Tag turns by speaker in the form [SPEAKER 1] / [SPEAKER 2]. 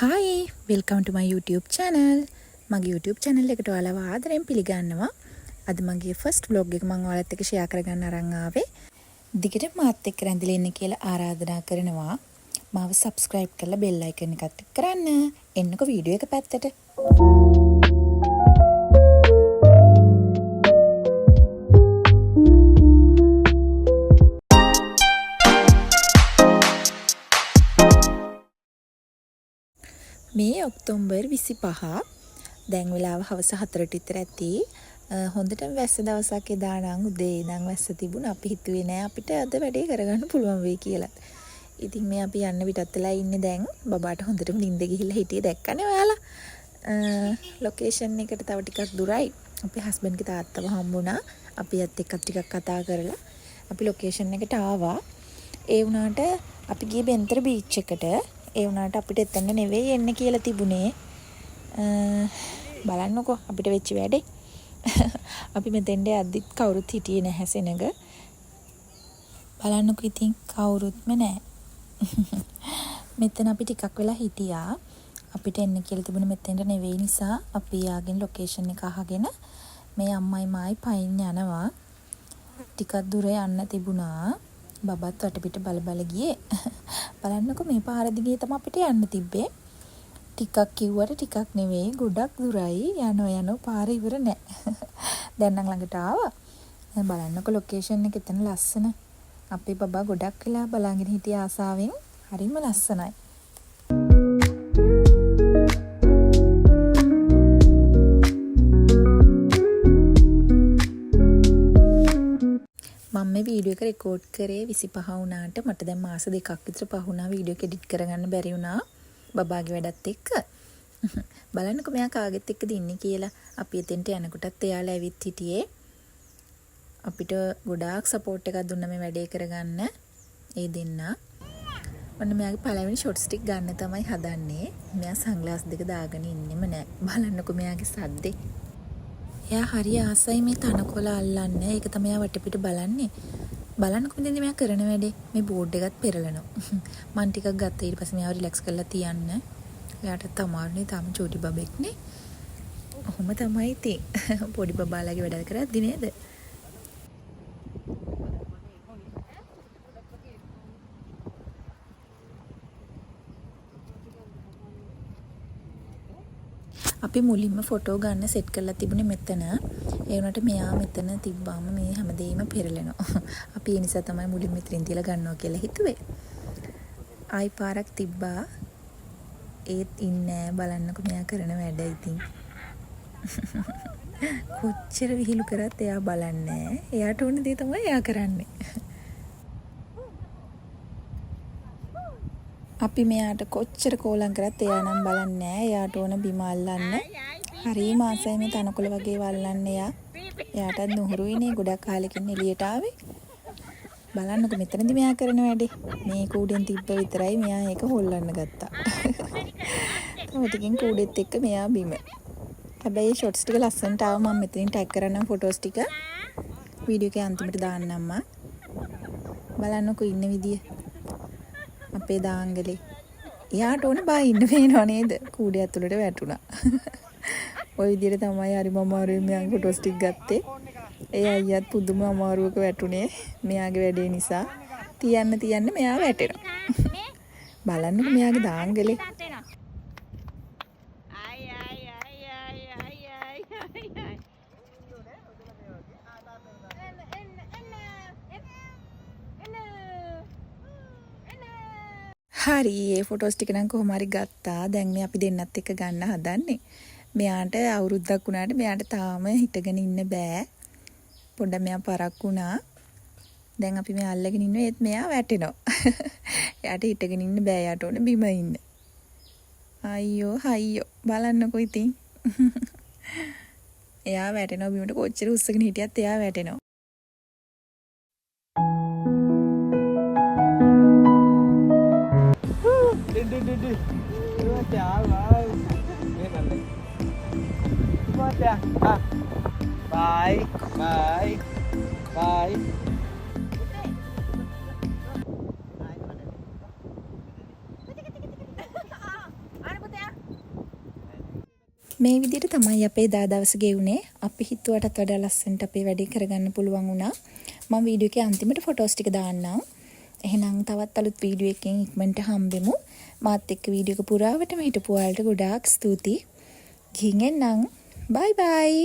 [SPEAKER 1] Hi, welcome to my YouTube channel. මගේ YouTube channel එකට ඔයාලව ආදරෙන් පිළිගන්නවා. අද මගේ first vlog එක මම ඔයාලත් එක්ක share කරගන්න අරන් ආවේ. දිගට මාත් එක්ක රැඳිලා ඉන්න කියලා ආරාධනා කරනවා. මාව subscribe කරලා bell icon එකත් click කරන්න. එන්නකෝ වීඩියෝ එක පැත්තට. මේ ඔක්තෝබර් 25 දැන් වෙලාව හවස 4ට විතර ඇති. හොඳටම වැස්ස දවසක් එදා නම් උදේ ඉඳන් වැස්ස තිබුණා. අපි හිතුවේ නෑ අපිට අද වැඩේ කරගන්න පුළුවන් වෙයි කියලා. ඉතින් මේ අපි යන්න පිටත් වෙලා ඉන්නේ දැන්. බබාට හොඳටම නිින්ද ගිහිල්ලා හිටියේ දැක්කනේ ඔයාලා. ලොකේෂන් එකට තව ටිකක් දුරයි. අපේ හස්බන්ඩ්ගේ තාත්තව හම්බුණා. අපිත් එක්ක ටිකක් කතා කරලා අපි ලොකේෂන් එකට ආවා. ඒ වුණාට අපි ගියේ බෙන්තර බීච් එකට. ඒ වුණාට අපිට එතන නෙවෙයි එන්න කියලා තිබුණේ. බලන්නකෝ අපිට වෙච්ච වැඩේ. අපි මෙතෙන්ට යද්දිත් කවුරුත් හිටියේ නැහැ සෙනඟ. බලන්නකෝ ඉතින් කවුරුත්ම නැහැ. මෙතන අපි ටිකක් වෙලා හිටියා. අපිට එන්න කියලා තිබුණේ මෙතෙන්ට නෙවෙයි නිසා අපි යාගෙන ලොකේෂන් එක අහගෙන මේ අම්මයි මායි පයින් යනවා. ටිකක් දුර යන්න තිබුණා. බබත් වටපිට බල බල ගියේ. බලන්නකෝ මේ පාර දිගේ තමයි අපිට යන්න තිබ්බේ. ටිකක් කිව්වට ටිකක් නෙවෙයි ගොඩක් දුරයි. යනවා පාර ඉවර නැහැ. දැන් නම් ළඟට ආවා. දැන් බලන්නකෝ ලොකේෂන් එක එතන ලස්සන. අපේ බබා ගොඩක් වෙලා බලාගෙන හිටිය ආසාවෙන්. හරිම ලස්සනයි. මම මේ වීඩියෝ එක රෙකෝඩ් කරේ 25 වුණාට මට දැන් මාස දෙකක් විතර පහ වුණා වීඩියෝ එක එඩිට් කරගන්න බැරි වුණා බබාගේ වැඩත් එක්ක. බලන්නකෝ මෙයා කාගෙත් එක්කද ඉන්නේ කියලා. අපි එතෙන්ට යනකොටත් එයාලා ඇවිත් හිටියේ. අපිට ගොඩාක් සපෝට් එකක් දුන්නා මේ වැඩේ කරගන්න. ඒ දෙන්නා. ඔන්න මෙයාගේ පළවෙනි ෂොට්ස් ටික ගන්න තමයි හදන්නේ. මෙයා සන්ග්ලාස් දෙක දාගෙන ඉන්නෙම නෑ. බලන්නකෝ මෙයාගේ සද්දේ. එයා හරි ආසයි මේ තනකොළ අල්ලන්න. ඒක තමයි එයා වටපිට බලන්නේ. බලන්නකො ඉතින් මෙයා කරන වැඩේ. මේ බෝඩ් එකත් පෙරලනවා. මං ටිකක් ගත්තා. ඊට පස්සේ මෙයාව රිලැක්ස් කරලා තියන්න. එයාටත් අමාරුනේ. තාම චූටි බබෙක්නේ. ඔහොම තමයි ඉතින්. පොඩි බබාලාගේ වැඩ කරද්දි නේද? අපි මුලින්ම ෆොටෝ ගන්න සෙට් කරලා තිබුණේ මෙතන. ඒ වුණාට මෙයා මෙතන තිබ්බාම මේ හැමදේම පෙරලෙනවා. අපි ඒ නිසා තමයි මුලින්ම මෙතනින් තියලා ගන්නවා කියලා හිතුවේ. ආයි පාරක් තිබ්බා. ඒත් ඉන්නේ බලන්නකො මෙයා කරන වැඩ ඉතින්. කොච්චර විහිළු කරත් එයා බලන්නේ. එයාට ඕන දේ තමයි එයා කරන්නේ. අපි මෙයාට කොච්චර කෝලම් කරත් එයා නම් බලන්නේ නැහැ. එයාට ඕන බිම අල්ලන්න. හරිම ආසයි මේ තනකොළ වගේ වල්ලන්න එයා. එයාටත් නුහුරුයිනේ ගොඩක් කාලෙකින් එළියට ආවේ. බලන්නකෝ මෙතනදි මෙයා කරන වැඩේ. මේ කූඩෙන් තිබ්බ විතරයි මෙයා ඒක හොල්ලන්න ගත්තා. තව ටිකෙන් කූඩෙත් එක්ක මෙයා බිම. හැබැයි ෂොට්ස් ටික ලස්සනට ආව. මම මෙතනින් ටැග් කරන්නම් ෆොටෝස් ටික. වීඩියෝ එකේ අන්තිමට දාන්නම් මම. බලන්නකෝ ඉන්න විදිය. අපේ දාංගලේ. එයාට ඕන බා ඉන්න වෙනව නේද? කූඩේ ඇතුළට වැටුණා. ওই විදිහට තමයි හරි මම අමාරුවෙන් මෙයාගේ ෆොටෝස් ටික ගත්තේ. ඒ අයියත් පුදුම අමාරුවක වැටුනේ මෙයාගේ වැඩේ නිසා. තියන්න මෙයා වැටෙනවා. බලන්නකෝ මෙයාගේ දාංගලේ. හරි ඒ ෆොටෝස් ටික නම් කොහොම හරි ගත්තා. දැන් මේ අපි දෙන්නත් එක්ක ගන්න හදන්නේ. මෙයාට අවුරුද්දක් වුණාට මෙයාට තාම හිටගෙන ඉන්න බෑ. පොඩ්ඩක් මෙයා පරක් වුණා. දැන් අපි මෙයා අල්ලගෙන ඉන්නවා ඒත් මෙයා වැටෙනවා. එයාට හිටගෙන ඉන්න බෑ. එයාට ඕනේ බිම ඉන්න. අයියෝ බලන්නකෝ ඉතින්. එයා වැටෙනවා බිමට කොච්චර උස්සගෙන හිටියත් එයා වැටෙනවා.
[SPEAKER 2] Bye. Bye. Bye.
[SPEAKER 1] මේ විදිහට තමයි අපේ දා දවස ගෙවුනේ. අපි හිතුවටත් වඩා ලස්සනට අපේ වැඩේ කරගන්න පුළුවන් වුණා. මම වීඩියෝ එකේ අන්තිමට ෆොටෝස් ටික දාන්නම්. එහෙනම් තවත් අලුත් වීඩියෝ එකකින් ඉක්මනට හම්බෙමු. මාත් එක්ක වීඩියෝ එක පුරාවටම හිටපු ඔයාලට ගොඩාක් ස්තුතියි. ගිහින් එන්නම්. බයි බයි.